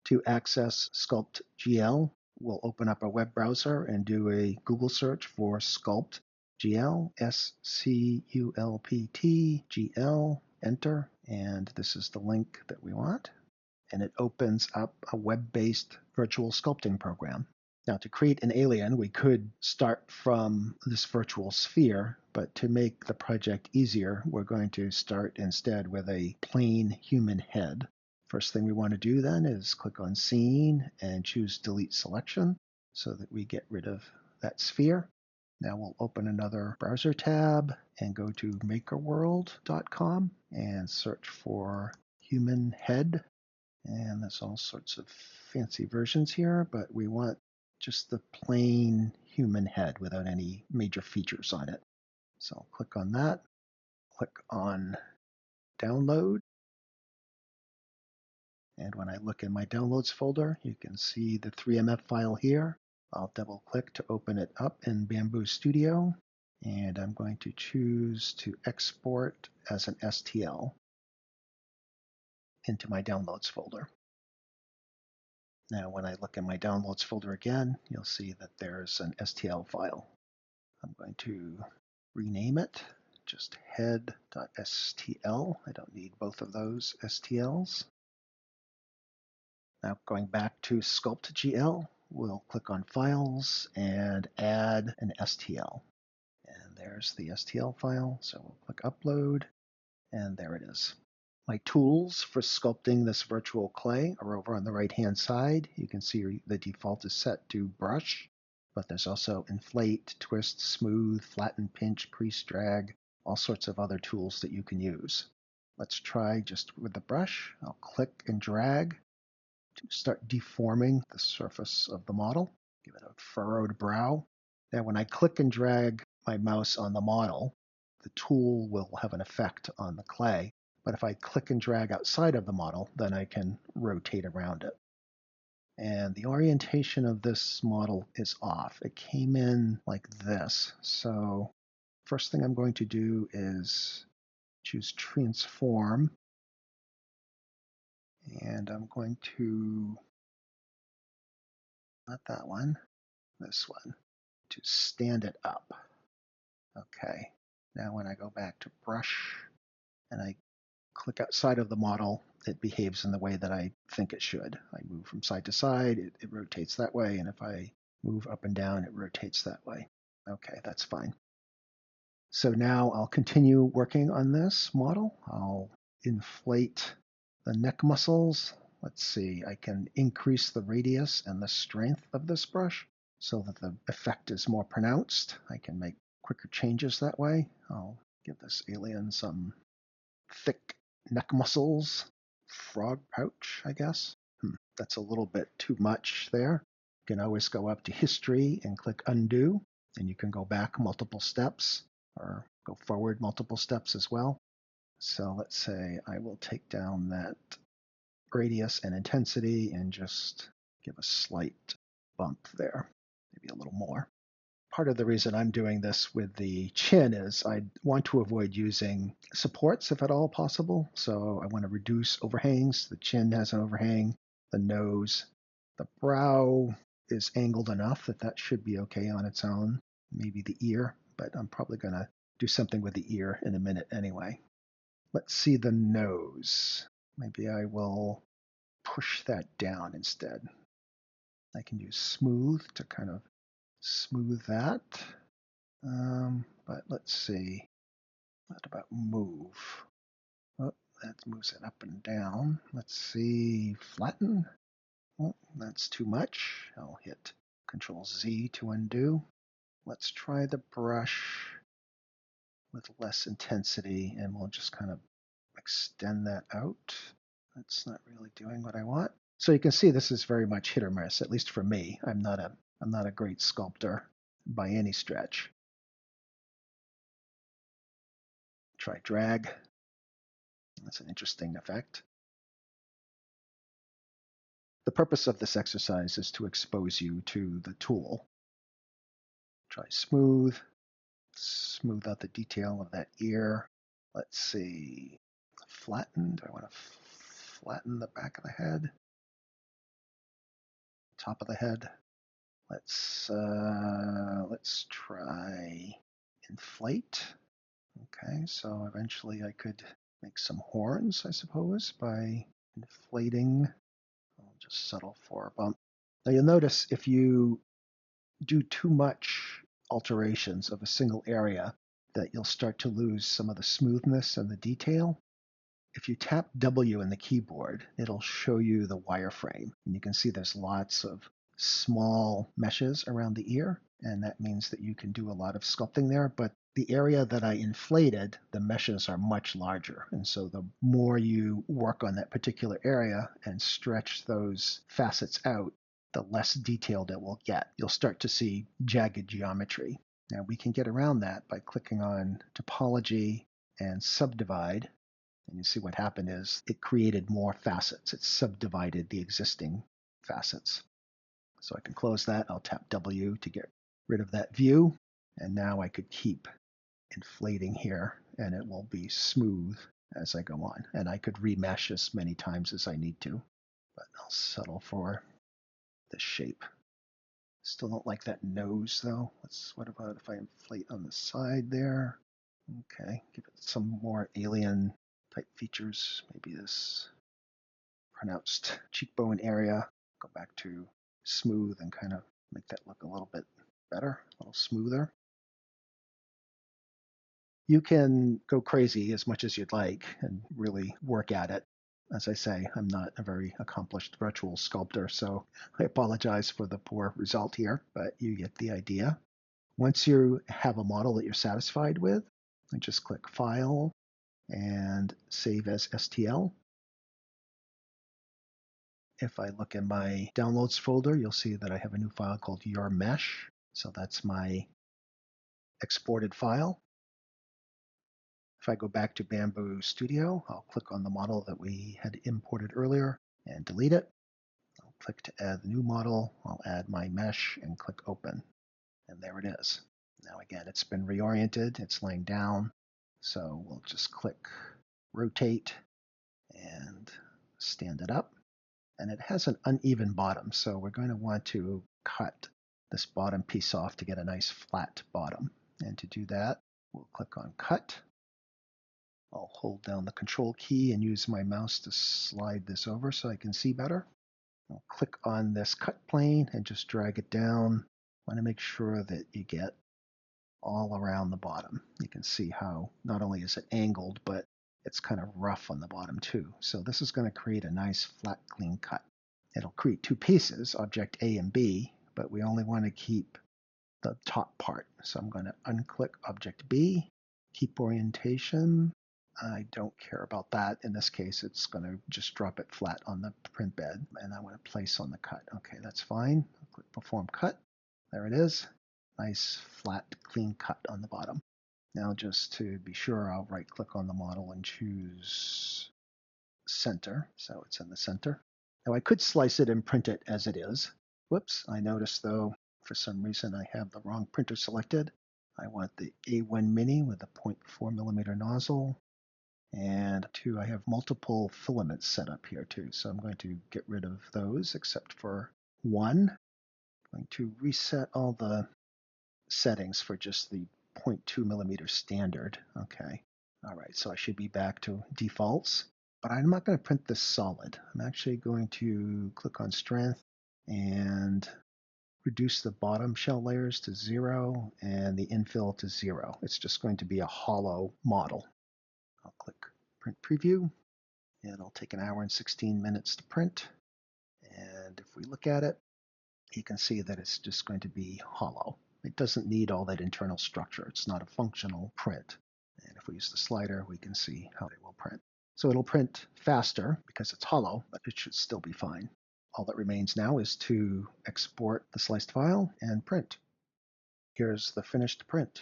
To access SculptGL, we'll open up a web browser and do a Google search for SculptGL, SculptGL, enter, and this is the link that we want. And it opens up a web-based virtual sculpting program. Now, to create an alien, we could start from this virtual sphere, but to make the project easier, we're going to start instead with a plain human head. First thing we want to do then is click on Scene and choose Delete Selection so that we get rid of that sphere. Now we'll open another browser tab and go to makerworld.com and search for human head. And there's all sorts of fancy versions here, but we want just the plain human head without any major features on it. So I'll click on that, click on Download. And when I look in my Downloads folder, you can see the 3MF file here. I'll double click to open it up in Bamboo Studio. And I'm going to choose to export as an STL into my Downloads folder. Now, when I look in my Downloads folder again, you'll see that there's an STL file. I'm going to rename it just head.stl. I don't need both of those STLs. Now going back to SculptGL, we'll click on Files and add an STL. And there's the STL file, so we'll click Upload, and there it is. My tools for sculpting this virtual clay are over on the right-hand side. You can see the default is set to brush, but there's also inflate, twist, smooth, flatten, pinch, crease, drag, all sorts of other tools that you can use. Let's try just with the brush. I'll click and drag to start deforming the surface of the model. Give it a furrowed brow. Now when I click and drag my mouse on the model, the tool will have an effect on the clay. But if I click and drag outside of the model, then I can rotate around it. And the orientation of this model is off. It came in like this. So first thing I'm going to do is choose Transform. And I'm going to, not that one, this one, to stand it up. Okay, now when I go back to Brush and I click outside of the model, it behaves in the way that I think it should. I move from side to side, it rotates that way, and if I move up and down, it rotates that way. Okay, that's fine. So now I'll continue working on this model. I'll inflate the neck muscles. Let's see, I can increase the radius and the strength of this brush so that the effect is more pronounced. I can make quicker changes that way. I'll give this alien some thick neck muscles. Frog pouch, I guess. That's a little bit too much there. You can always go up to History and click Undo, and you can go back multiple steps or go forward multiple steps as well. So let's say I will take down that radius and intensity and just give a slight bump there, maybe a little more. Part of the reason I'm doing this with the chin is I want to avoid using supports if at all possible. So I want to reduce overhangs. The chin has an overhang, the nose, the brow is angled enough that that should be okay on its own. Maybe the ear, but I'm probably going to do something with the ear in a minute anyway. Let's see the nose. Maybe I will push that down instead. I can use smooth to kind of smooth that. But let's see. What about move? Oh, that moves it up and down. Let's see. Flatten. Oh, that's too much. I'll hit Control Z to undo. Let's try the brush with less intensity, and we'll just kind of extend that out. That's not really doing what I want. So you can see this is very much hit or miss, at least for me. I'm not a great sculptor by any stretch. Try drag. That's an interesting effect. The purpose of this exercise is to expose you to the tool. Try smooth. Smooth out the detail of that ear. Let's see. Flatten. Do I want to flatten the back of the head? top of the head. Let's try inflate. Okay, so eventually I could make some horns, I suppose, by inflating. I'll just settle for a bump. Now you'll notice if you do too much alterations of a single area that you'll start to lose some of the smoothness and the detail. If you tap W in the keyboard, it'll show you the wireframe. And you can see there's lots of small meshes around the ear, and that means that you can do a lot of sculpting there. But the area that I inflated, the meshes are much larger. And so the more you work on that particular area and stretch those facets out, the less detailed it will get. You'll start to see jagged geometry. Now we can get around that by clicking on Topology and Subdivide. And you see what happened is it created more facets. It subdivided the existing facets. So I can close that. I'll tap W to get rid of that view. And now I could keep inflating here, and it will be smooth as I go on. And I could remesh as many times as I need to. But I'll settle for this shape. Still don't like that nose, though. What about if I inflate on the side there? Okay, give it some more alien type features, maybe this pronounced cheekbone area. Go back to smooth and kind of make that look a little bit better, a little smoother. You can go crazy as much as you'd like and really work at it. As I say, I'm not a very accomplished virtual sculptor, so I apologize for the poor result here, but you get the idea. Once you have a model that you're satisfied with, just click File and Save as STL. If I look in my Downloads folder, you'll see that I have a new file called Your Mesh. So that's my exported file. If I go back to Bamboo Studio, I'll click on the model that we had imported earlier and delete it. I'll click to add the new model. I'll add my mesh and click Open. And there it is. Now again, it's been reoriented. It's laying down. So we'll just click Rotate and stand it up. And it has an uneven bottom, so we're going to want to cut this bottom piece off to get a nice flat bottom. And to do that, we'll click on Cut. I'll hold down the Control key and use my mouse to slide this over so I can see better. I'll click on this cut plane and just drag it down. I want to make sure that you get all around the bottom. You can see how not only is it angled, but it's kind of rough on the bottom too. So this is going to create a nice flat, clean cut. It'll create two pieces, object A and B, but we only want to keep the top part. So I'm going to unclick object B, keep orientation. I don't care about that. In this case, it's going to just drop it flat on the print bed, and I want to place on the cut. Okay, that's fine. I'll click Perform Cut. There it is. Nice, flat, clean cut on the bottom. Now, just to be sure, I'll right-click on the model and choose Center, so it's in the center. Now, I could slice it and print it as it is. Whoops, I noticed, though, for some reason I have the wrong printer selected. I want the A1 Mini with a 0.4mm nozzle. And I have multiple filaments set up here, too, so I'm going to get rid of those, except for one. I'm going to reset all the settings for just the 0.2mm standard. Okay. All right, so I should be back to defaults, but I'm not going to print this solid. I'm actually going to click on Strength and reduce the bottom shell layers to 0 and the infill to 0. It's just going to be a hollow model. I'll click Print Preview. It'll take 1 hour and 16 minutes to print. And if we look at it, you can see that it's just going to be hollow. It doesn't need all that internal structure. It's not a functional print. And if we use the slider, we can see how it will print. So it'll print faster because it's hollow, but it should still be fine. All that remains now is to export the sliced file and print. Here's the finished print.